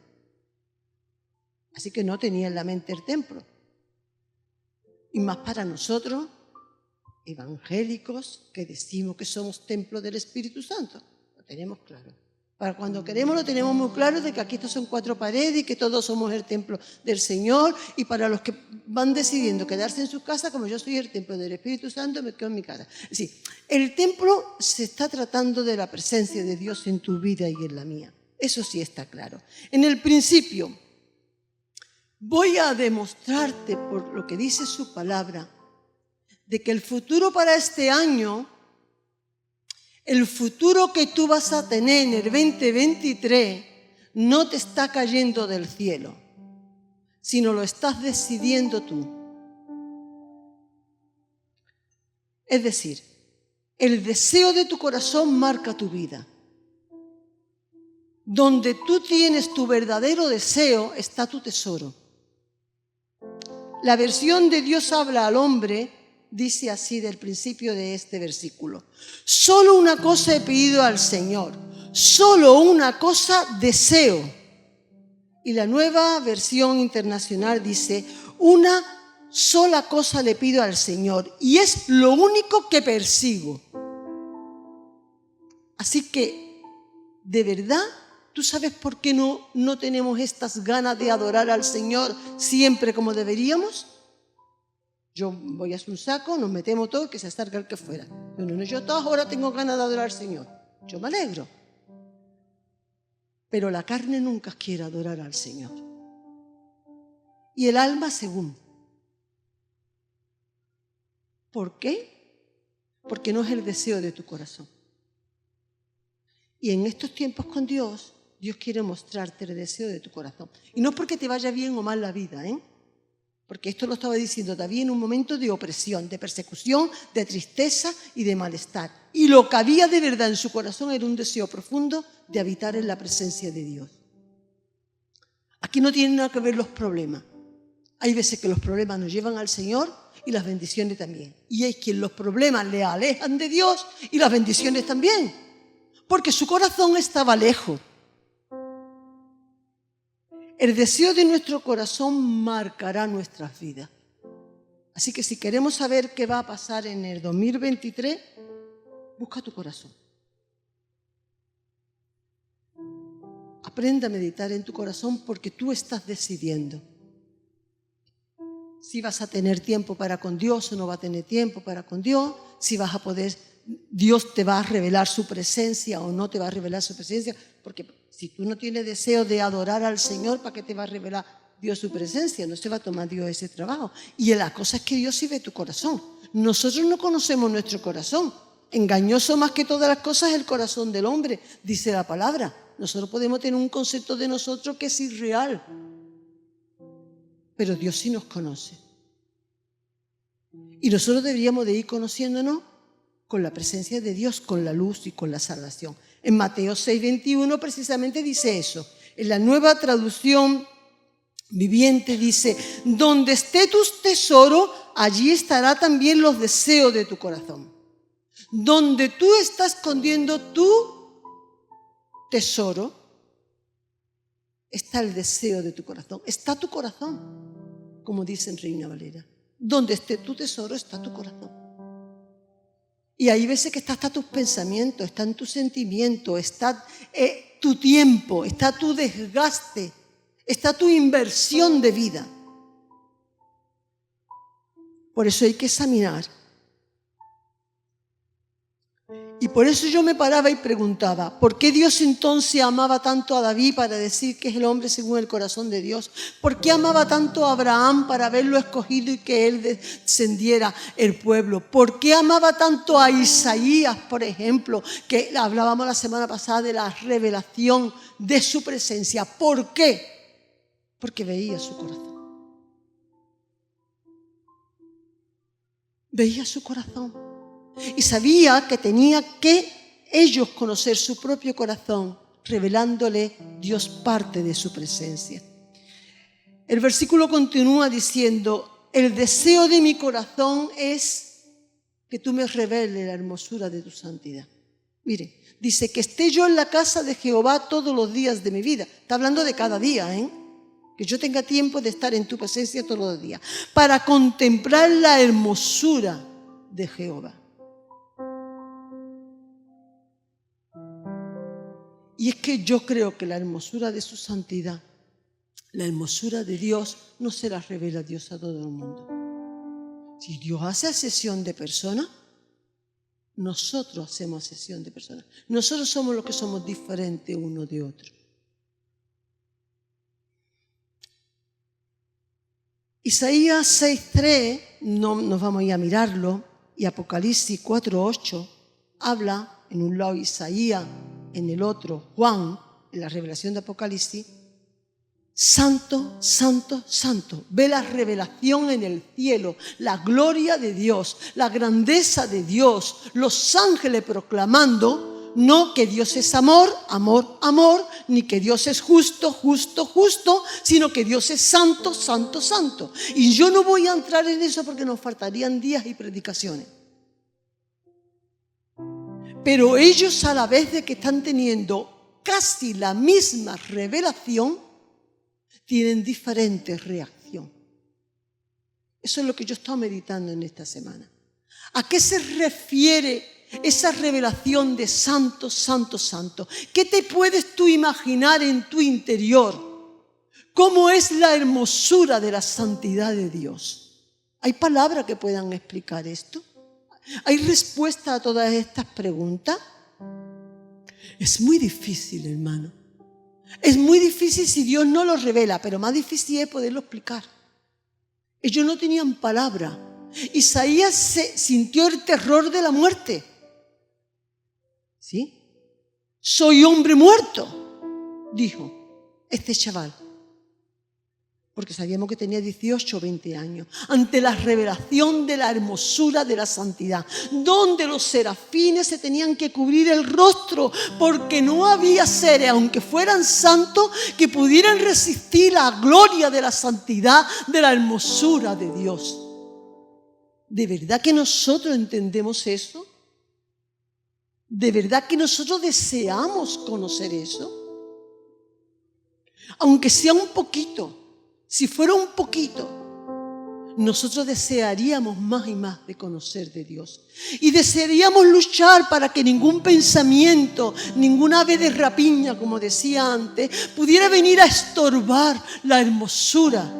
Así que no tenía en la mente el templo. Y más para nosotros, evangélicos, que decimos que somos templo del Espíritu Santo. Lo tenemos claro. Para cuando queremos lo tenemos muy claro de que aquí estos son 4 paredes y que todos somos el templo del Señor. Y para los que van decidiendo quedarse en su casa, como yo soy el templo del Espíritu Santo, me quedo en mi casa. Es decir, el templo se está tratando de la presencia de Dios en tu vida y en la mía. Eso sí está claro. En el principio, voy a demostrarte por lo que dice su palabra, de que el futuro para este año, el futuro que tú vas a tener en el 2023, no te está cayendo del cielo, sino lo estás decidiendo tú. Es decir, el deseo de tu corazón marca tu vida. Donde tú tienes tu verdadero deseo, está tu tesoro. La versión de Dios habla al hombre dice así del principio de este versículo: solo una cosa he pedido al Señor, solo una cosa deseo. Y la nueva versión internacional dice: una sola cosa le pido al Señor y es lo único que persigo. Así que, de verdad, ¿tú sabes por qué no tenemos estas ganas de adorar al Señor siempre como deberíamos? Yo voy a hacer un saco, nos metemos todos, que se acerque el que fuera. No, yo a todas horas tengo ganas de adorar al Señor. Yo me alegro. Pero la carne nunca quiere adorar al Señor. Y el alma según. ¿Por qué? Porque no es el deseo de tu corazón. Y en estos tiempos con Dios, Dios quiere mostrarte el deseo de tu corazón. Y no porque te vaya bien o mal la vida, porque esto lo estaba diciendo David en un momento de opresión, de persecución, de tristeza y de malestar. Y lo que había de verdad en su corazón era un deseo profundo de habitar en la presencia de Dios. Aquí no tienen nada que ver los problemas. Hay veces que los problemas nos llevan al Señor y las bendiciones también. Y hay quien los problemas le alejan de Dios y las bendiciones también, porque su corazón estaba lejos. El deseo de nuestro corazón marcará nuestras vidas. Así que si queremos saber qué va a pasar en el 2023, busca tu corazón. Aprende a meditar en tu corazón porque tú estás decidiendo si vas a tener tiempo para con Dios o no vas a tener tiempo para con Dios, si vas a poder, Dios te va a revelar su presencia o no te va a revelar su presencia, porque si tú no tienes deseo de adorar al Señor, ¿para qué te va a revelar Dios su presencia? No se va a tomar Dios ese trabajo. Y la cosa es que Dios sí ve tu corazón. Nosotros no conocemos nuestro corazón. Engañoso más que todas las cosas es el corazón del hombre, dice la palabra. Nosotros podemos tener un concepto de nosotros que es irreal, pero Dios sí nos conoce. Y nosotros deberíamos de ir conociéndonos con la presencia de Dios, con la luz y con la salvación. En Mateo 6:21 precisamente dice eso. En la Nueva Traducción Viviente dice: donde esté tu tesoro, allí estará también los deseos de tu corazón. Donde tú estás escondiendo tu tesoro, está el deseo de tu corazón. Está tu corazón, como dice en Reina Valera. Donde esté tu tesoro, está tu corazón. Y hay veces que está hasta tus pensamientos, está en tus sentimientos, está tu tiempo, está tu desgaste, está tu inversión de vida. Por eso hay que examinar. Y por eso yo me paraba y preguntaba, ¿por qué Dios entonces amaba tanto a David para decir que es el hombre según el corazón de Dios? ¿Por qué amaba tanto a Abraham para haberlo escogido y que él descendiera el pueblo? ¿Por qué amaba tanto a Isaías, por ejemplo, que hablábamos la semana pasada de la revelación de su presencia? ¿Por qué? Porque veía su corazón. Veía su corazón. Y sabía que tenía que ellos conocer su propio corazón, revelándole Dios parte de su presencia. El versículo continúa diciendo: el deseo de mi corazón es que tú me reveles la hermosura de tu santidad. Mire, dice que esté yo en la casa de Jehová todos los días de mi vida. Está hablando de cada día, que yo tenga tiempo de estar en tu presencia todos los días, para contemplar la hermosura de Jehová. Y es que yo creo que la hermosura de su santidad, la hermosura de Dios, no se la revela Dios a todo el mundo. Si Dios hace asesión de personas, nosotros hacemos asesión de personas. Nosotros somos los que somos diferentes uno de otro. Isaías 6:3, no nos vamos a ir a mirarlo, y Apocalipsis 4:8 habla, en un lado Isaías, en el otro Juan, en la revelación de Apocalipsis: santo, santo, santo. Ve la revelación en el cielo, la gloria de Dios, la grandeza de Dios, los ángeles proclamando: No que Dios es amor, amor, amor, ni que Dios es justo, justo, justo, sino que Dios es santo, santo, santo. Y yo no voy a entrar en eso porque nos faltarían días y predicaciones. Pero ellos, a la vez de que están teniendo casi la misma revelación, tienen diferente reacción. Eso es lo que yo he estado meditando en esta semana. ¿A qué se refiere esa revelación de santo, santo, santo? ¿Qué te puedes tú imaginar en tu interior? ¿Cómo es la hermosura de la santidad de Dios? ¿Hay palabras que puedan explicar esto? ¿Hay respuesta a todas estas preguntas? Es muy difícil, hermano. Es muy difícil si Dios no lo revela, pero más difícil es poderlo explicar. Ellos no tenían palabra. Isaías sintió el terror de la muerte. ¿Sí? Soy hombre muerto, dijo este chaval. Porque sabíamos que tenía 18 o 20 años, ante la revelación de la hermosura de la santidad, donde los serafines se tenían que cubrir el rostro, porque no había seres, aunque fueran santos, que pudieran resistir la gloria de la santidad, de la hermosura de Dios. ¿De verdad que nosotros entendemos eso? ¿De verdad que nosotros deseamos conocer eso? Aunque sea un poquito. Si fuera un poquito, nosotros desearíamos más y más de conocer de Dios. Y desearíamos luchar para que ningún pensamiento, ningún ave de rapiña, como decía antes, pudiera venir a estorbar la hermosura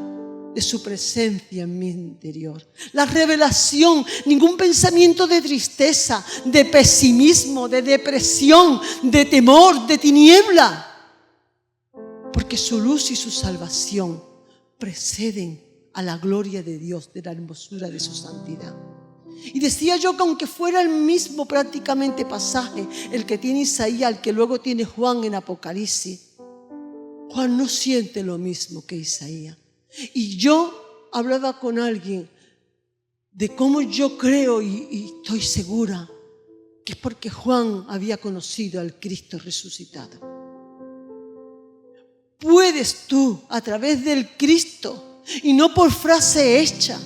de su presencia en mi interior. La revelación, ningún pensamiento de tristeza, de pesimismo, de depresión, de temor, de tiniebla. Porque su luz y su salvación preceden a la gloria de Dios, de la hermosura de su santidad. Y decía yo que aunque fuera el mismo prácticamente pasaje, el que tiene Isaías, el que luego tiene Juan en Apocalipsis, Juan no siente lo mismo que Isaías. Y yo hablaba con alguien de cómo yo creo y estoy segura que es porque Juan había conocido al Cristo resucitado. Puedes tú, a través del Cristo, y no por frase hecha,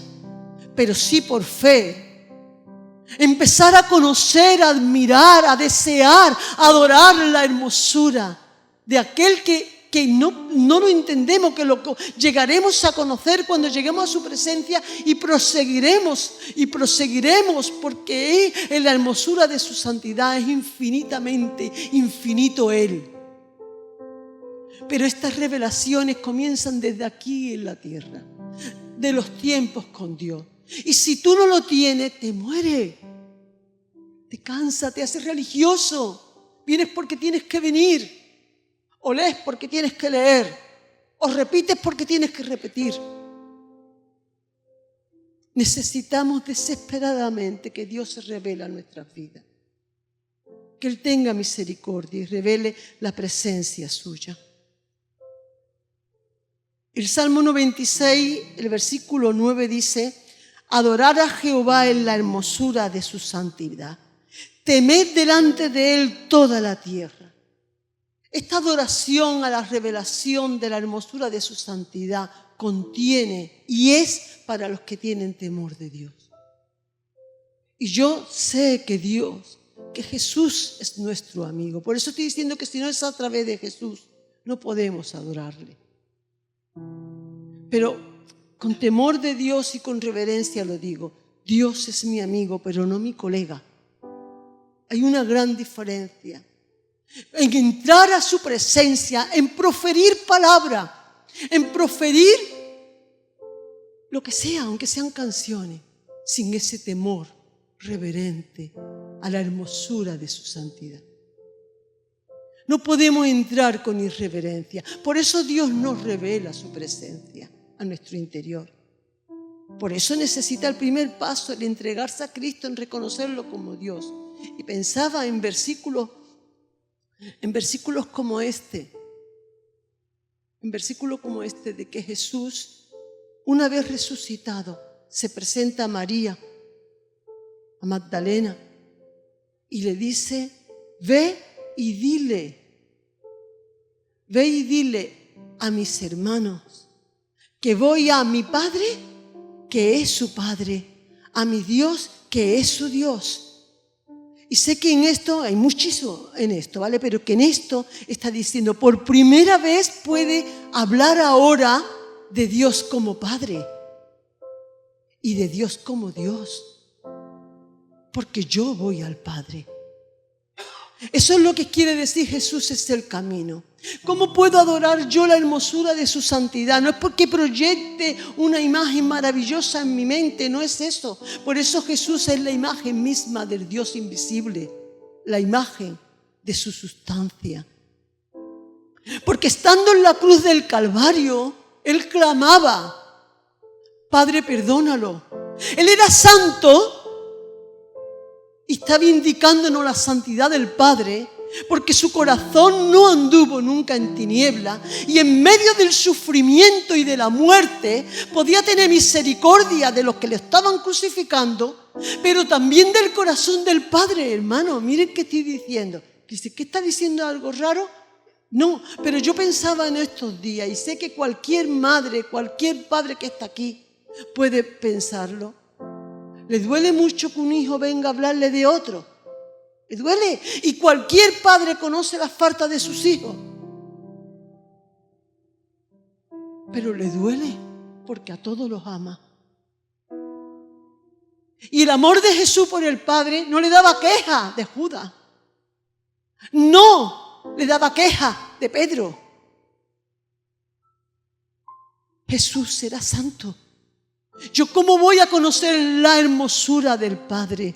pero sí por fe, empezar a conocer, a admirar, a desear, a adorar la hermosura de aquel que no lo entendemos, que lo llegaremos a conocer cuando lleguemos a su presencia y proseguiremos, porque en la hermosura de su santidad es infinitamente infinito Él. Pero estas revelaciones comienzan desde aquí en la tierra, de los tiempos con Dios. Y si tú no lo tienes, te mueres, te cansa, te haces religioso. Vienes porque tienes que venir, o lees porque tienes que leer, o repites porque tienes que repetir. Necesitamos desesperadamente que Dios se revele a nuestras vidas, que Él tenga misericordia y revele la presencia suya. El Salmo 96, el versículo 9 dice: adorar a Jehová en la hermosura de su santidad. Temed delante de Él toda la tierra. Esta adoración a la revelación de la hermosura de su santidad contiene y es para los que tienen temor de Dios. Y yo sé que Jesús es nuestro amigo. Por eso estoy diciendo que si no es a través de Jesús, no podemos adorarle. Pero con temor de Dios y con reverencia lo digo. Dios es mi amigo, pero no mi colega. Hay una gran diferencia en entrar a su presencia, en proferir palabra, en proferir lo que sea, aunque sean canciones, sin ese temor reverente a la hermosura de su santidad. No podemos entrar con irreverencia. Por eso Dios nos revela su presencia a nuestro interior. Por eso necesita el primer paso, el entregarse a Cristo, en reconocerlo como Dios. Y pensaba en versículos como este. En versículos como este de que Jesús, una vez resucitado, se presenta a María, a Magdalena, y le dice ve y dile a mis hermanos que voy a mi Padre, que es su Padre, a mi Dios, que es su Dios. Y sé que en esto, hay muchísimo en esto, ¿vale? Pero que en esto está diciendo, por primera vez puede hablar ahora de Dios como Padre y de Dios como Dios, porque yo voy al Padre. Eso es lo que quiere decir Jesús es el camino. ¿Cómo puedo adorar yo la hermosura de su santidad? No es porque proyecte una imagen maravillosa en mi mente, no es eso. Por eso Jesús es la imagen misma del Dios invisible, la imagen de su sustancia. Porque estando en la cruz del Calvario, Él clamaba, Padre, perdónalo. Él era santo y estaba indicándonos la santidad del Padre, porque su corazón no anduvo nunca en tiniebla y en medio del sufrimiento y de la muerte podía tener misericordia de los que le estaban crucificando, pero también del corazón del Padre, hermano. Miren qué estoy diciendo. Dice, ¿qué está diciendo algo raro? No, pero yo pensaba en estos días y sé que cualquier madre, cualquier padre que está aquí puede pensarlo. Le duele mucho que un hijo venga a hablarle de otro. Le duele. Y cualquier padre conoce las faltas de sus hijos. Pero le duele porque a todos los ama. Y el amor de Jesús por el Padre no le daba queja de Judas. No le daba queja de Pedro. Jesús era santo. ¿Yo cómo voy a conocer la hermosura del Padre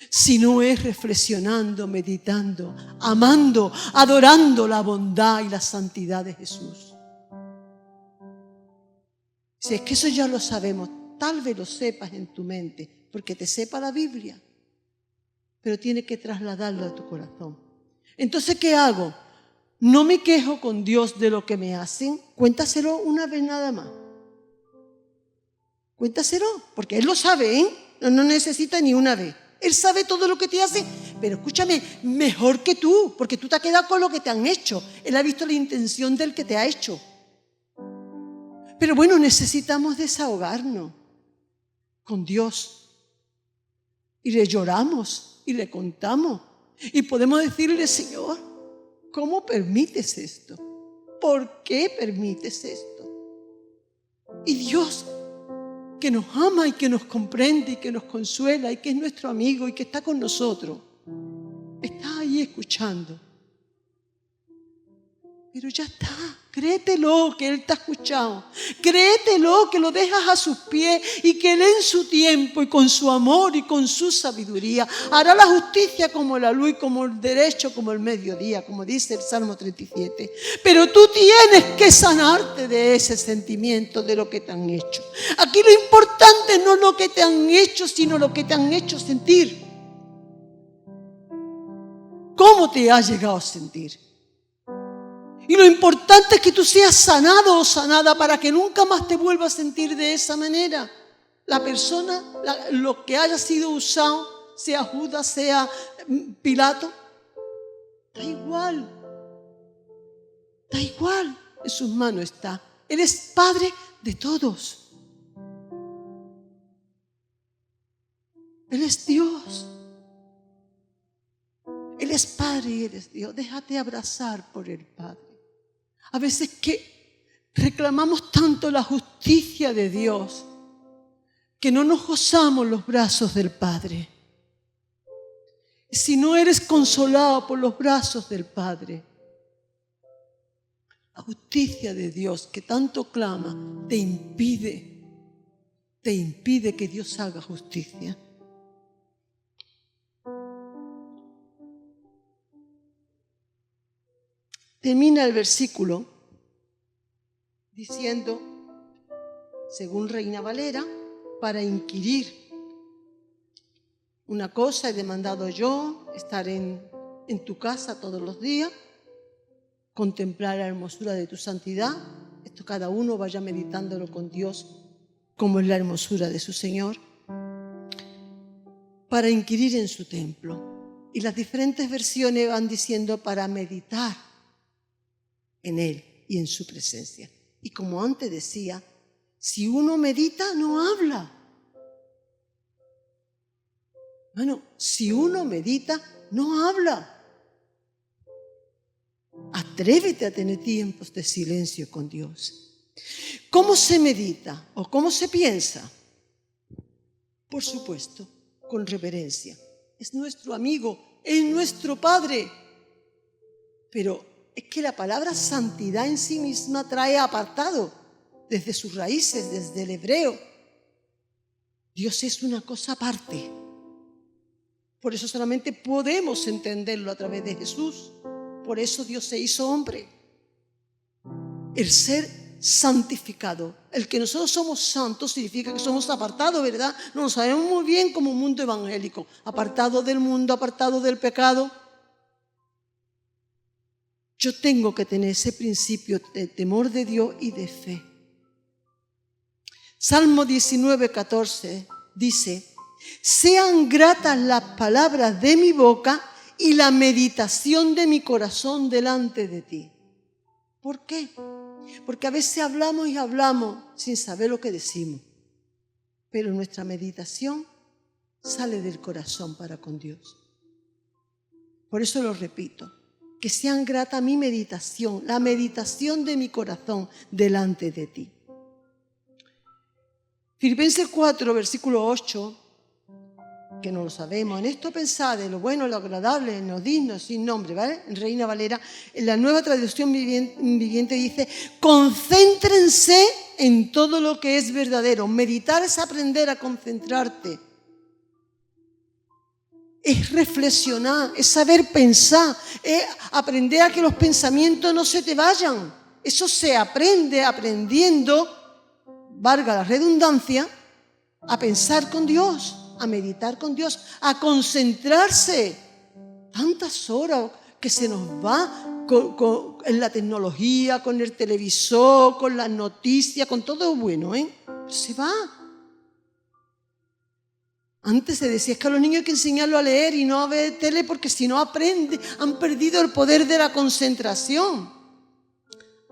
si no es reflexionando, meditando, amando, adorando la bondad y la santidad de Jesús? Si es que eso ya lo sabemos, tal vez lo sepas en tu mente, porque te sepa la Biblia, pero tienes que trasladarlo a tu corazón. Entonces, ¿qué hago? No me quejo con Dios de lo que me hacen, cuéntaselo una vez nada más. Cuéntaselo, porque Él lo sabe, ¿eh? No necesita ni una vez. Él sabe todo lo que te hace, pero escúchame, mejor que tú, porque tú te has quedado con lo que te han hecho. Él ha visto la intención del que te ha hecho. Pero bueno, necesitamos desahogarnos con Dios. Y le lloramos y le contamos. Y podemos decirle, Señor, ¿cómo permites esto? ¿Por qué permites esto? Y Dios, que nos ama y que nos comprende y que nos consuela y que es nuestro amigo y que está con nosotros, está ahí escuchando. Pero ya está, créetelo que Él te ha escuchado, créetelo que lo dejas a sus pies y que Él en su tiempo y con su amor y con su sabiduría hará la justicia como la luz, como el derecho, como el mediodía, como dice el Salmo 37. Pero tú tienes que sanarte de ese sentimiento de lo que te han hecho. Aquí lo importante no es lo que te han hecho, sino lo que te han hecho sentir. ¿Cómo te has llegado a sentir? Y lo importante es que tú seas sanado o sanada para que nunca más te vuelvas a sentir de esa manera. La persona, lo que haya sido usado, sea Judas, sea Pilato, da igual. Da igual, en sus manos está. Él es Padre de todos. Él es Dios. Él es Padre y Él es Dios. Déjate abrazar por el Padre. A veces que reclamamos tanto la justicia de Dios que no nos gozamos los brazos del Padre. Si no eres consolado por los brazos del Padre, la justicia de Dios que tanto clama te impide que Dios haga justicia. Termina el versículo diciendo, según Reina Valera, para inquirir. Una cosa he demandado yo, estar en tu casa todos los días, contemplar la hermosura de tu santidad. Esto cada uno vaya meditándolo con Dios, como es la hermosura de su Señor. Para inquirir en su templo. Y las diferentes versiones van diciendo para meditar en Él y en su presencia. Y como antes decía, si uno medita, no habla. Bueno, si uno medita, no habla. Atrévete a tener tiempos de silencio con Dios. ¿Cómo se medita o cómo se piensa? Por supuesto, con reverencia. Es nuestro amigo, es nuestro Padre. Pero es que la palabra santidad en sí misma trae apartado desde sus raíces, desde el hebreo. Dios es una cosa aparte. Por eso solamente podemos entenderlo a través de Jesús. Por eso Dios se hizo hombre. El ser santificado, el que nosotros somos santos significa que somos apartados, ¿verdad? No lo sabemos muy bien como un mundo evangélico, apartado del mundo, apartado del pecado. Yo tengo que tener ese principio de temor de Dios y de fe. Salmo 19:14 dice: sean gratas las palabras de mi boca y la meditación de mi corazón delante de ti. ¿Por qué? Porque a veces hablamos y hablamos sin saber lo que decimos, pero nuestra meditación sale del corazón para con Dios. Por eso lo repito, que sean grata mi meditación, la meditación de mi corazón delante de ti. Filipenses 4, versículo 8, que no lo sabemos. En esto pensad, en lo bueno, en lo agradable, en lo digno, sin nombre, ¿vale? En Reina Valera, en la Nueva Traducción Viviente dice: concéntrense en todo lo que es verdadero. Meditar es aprender a concentrarte. Es reflexionar, es saber pensar, es aprender a que los pensamientos no se te vayan. Eso se aprende aprendiendo, valga la redundancia, a pensar con Dios, a meditar con Dios, a concentrarse. Tantas horas que se nos va en la tecnología, con el televisor, con las noticias, con todo bueno, se va. Antes se decía, es que a los niños hay que enseñarlos a leer y no a ver tele porque si no aprenden, han perdido el poder de la concentración.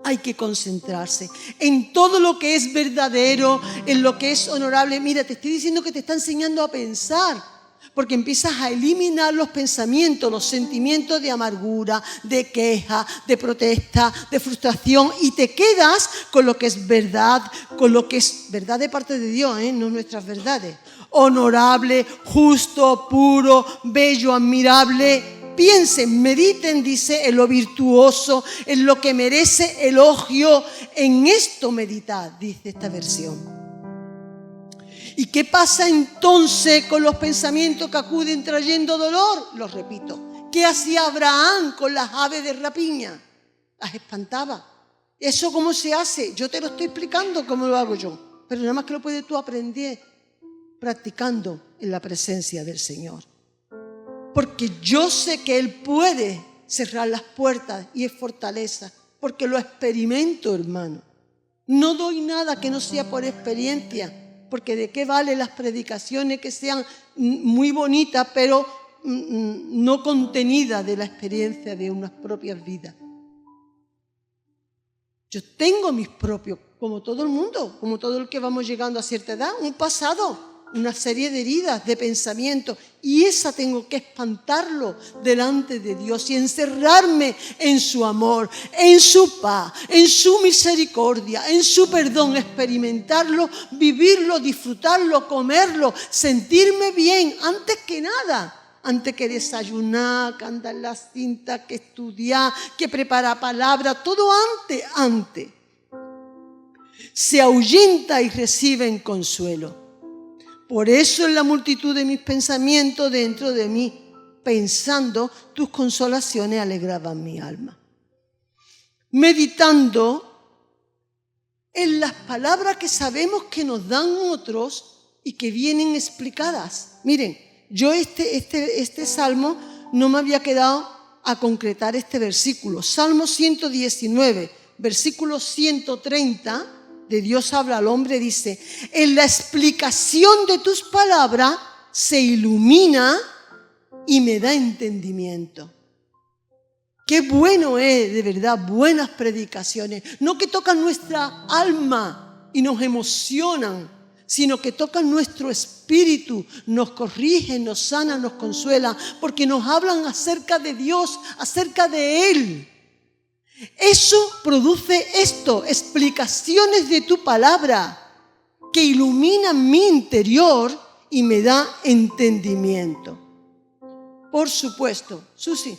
Hay que concentrarse en todo lo que es verdadero, en lo que es honorable. Mira, te estoy diciendo que te está enseñando a pensar, porque empiezas a eliminar los pensamientos, los sentimientos de amargura, de queja, de protesta, de frustración, y te quedas con lo que es verdad, con lo que es verdad de parte de Dios, no nuestras verdades. Honorable, justo, puro, bello, admirable. Piensen, mediten, dice, en lo virtuoso, en lo que merece elogio. En esto meditad, dice esta versión. ¿Y qué pasa entonces con los pensamientos que acuden trayendo dolor? Los repito. ¿Qué hacía Abraham con las aves de rapiña? Las espantaba. ¿Eso cómo se hace? Yo te lo estoy explicando cómo lo hago yo. Pero nada más que lo puedes tú aprender practicando en la presencia del Señor. Porque yo sé que Él puede cerrar las puertas y es fortaleza, porque lo experimento, hermano. No doy nada que no sea por experiencia, porque de qué valen las predicaciones que sean muy bonitas, pero no contenidas de la experiencia de unas propias vidas. Yo tengo mis propios, como todo el mundo, como todo el que vamos llegando a cierta edad, un pasado, una serie de heridas, de pensamientos, y esa tengo que espantarlo delante de Dios y encerrarme en su amor, en su paz, en su misericordia, en su perdón, experimentarlo, vivirlo, disfrutarlo, comerlo, sentirme bien, antes que nada, antes que desayunar, que andar en la cinta, que estudiar, que preparar palabras, todo antes. Se ahuyenta y reciben consuelo. Por eso en la multitud de mis pensamientos dentro de mí, pensando, tus consolaciones alegraban mi alma. Meditando en las palabras que sabemos que nos dan otros y que vienen explicadas. Miren, yo este salmo no me había quedado a concretar este versículo. Salmo 119, versículo 130, de Dios habla al hombre, dice: en la explicación de tus palabras se ilumina y me da entendimiento. Qué bueno es, de verdad, buenas predicaciones. No que tocan nuestra alma y nos emocionan, sino que tocan nuestro espíritu, nos corrigen, nos sanan, nos consuelan, porque nos hablan acerca de Dios, acerca de Él. Eso produce esto, explicaciones de tu palabra, que iluminan mi interior y me da entendimiento. Por supuesto, Susi,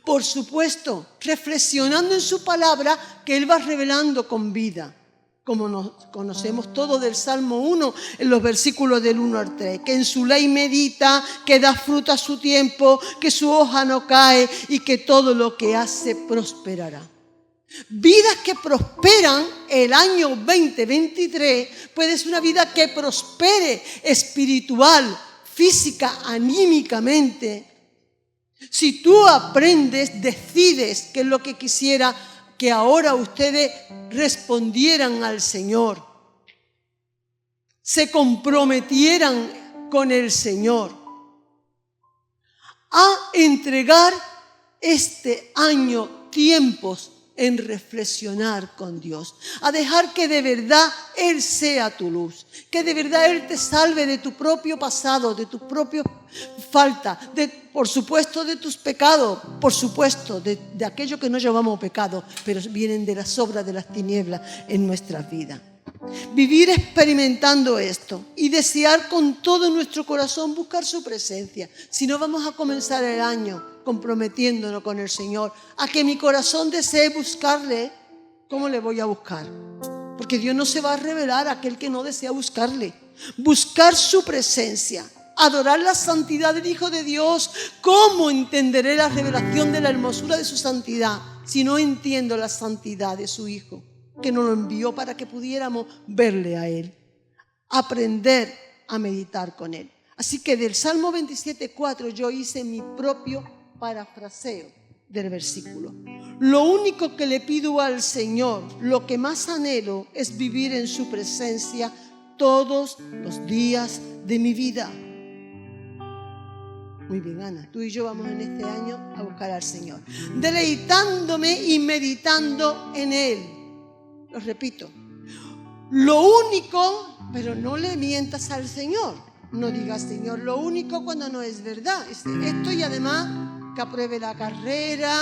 por supuesto, reflexionando en su palabra que Él va revelando con vida, como nos conocemos todo del Salmo 1, en los versículos del 1 al 3, que en su ley medita, que da fruto a su tiempo, que su hoja no cae y que todo lo que hace prosperará. Vidas que prosperan el año 2023 puede ser una vida que prospere espiritual, física, anímicamente. Si tú aprendes, decides, que es lo que quisiera que ahora ustedes respondieran al Señor, se comprometieran con el Señor a entregar este año tiempos en reflexionar con Dios, a dejar que de verdad Él sea tu luz, que de verdad Él te salve de tu propio pasado, de tu propia falta, por supuesto de tus pecados, por supuesto de aquello que no llamamos pecado, pero vienen de las obras de las tinieblas en nuestras vidas. Vivir experimentando esto y desear con todo nuestro corazón buscar su presencia. Si no, vamos a comenzar el año comprometiéndonos con el Señor a que mi corazón desee buscarle. ¿Cómo le voy a buscar? Porque Dios no se va a revelar a aquel que no desea buscarle. Buscar su presencia, adorar la santidad del Hijo de Dios. ¿Cómo entenderé la revelación de la hermosura de su santidad si no entiendo la santidad de su Hijo, que nos lo envió para que pudiéramos verle a Él, aprender a meditar con Él? Así que del Salmo 27:4 yo hice mi propio parafraseo del versículo. Lo único que le pido al Señor, lo que más anhelo, es vivir en su presencia todos los días de mi vida. Muy bien, Ana, tú y yo vamos en este año a buscar al Señor, deleitándome y meditando en Él. Lo repito, lo único, pero no le mientas al Señor. No digas, Señor, lo único, cuando no es verdad. Esto, y además que apruebe la carrera,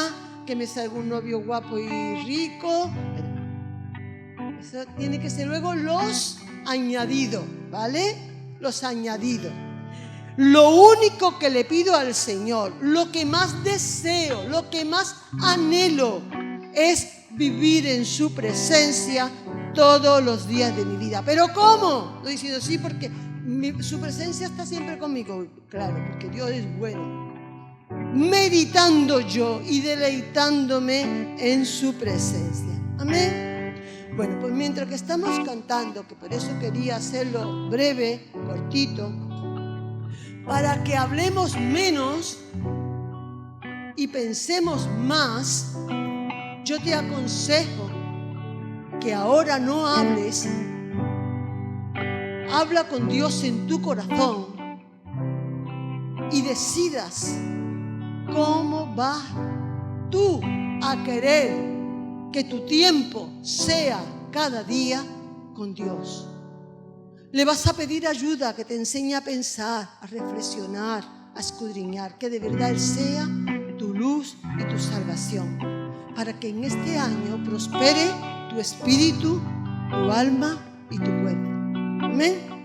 que me salga un novio guapo y rico. Eso tiene que ser luego los añadidos, ¿vale? Los añadidos. Lo único que le pido al Señor, lo que más deseo, lo que más anhelo, es vivir en su presencia todos los días de mi vida. ¿Pero cómo? Estoy diciendo sí porque su presencia está siempre conmigo. Claro, porque Dios es bueno. Meditando yo y deleitándome en su presencia. Amén. Bueno, pues mientras que estamos cantando, que por eso quería hacerlo breve, cortito, para que hablemos menos y pensemos más, yo te aconsejo que ahora no hables. Habla con Dios en tu corazón y decidas cómo vas tú a querer que tu tiempo sea cada día con Dios. Le vas a pedir ayuda, que te enseñe a pensar, a reflexionar, a escudriñar, que de verdad Él sea tu luz y tu salvación, para que en este año prospere tu espíritu, tu alma y tu cuerpo. Amén.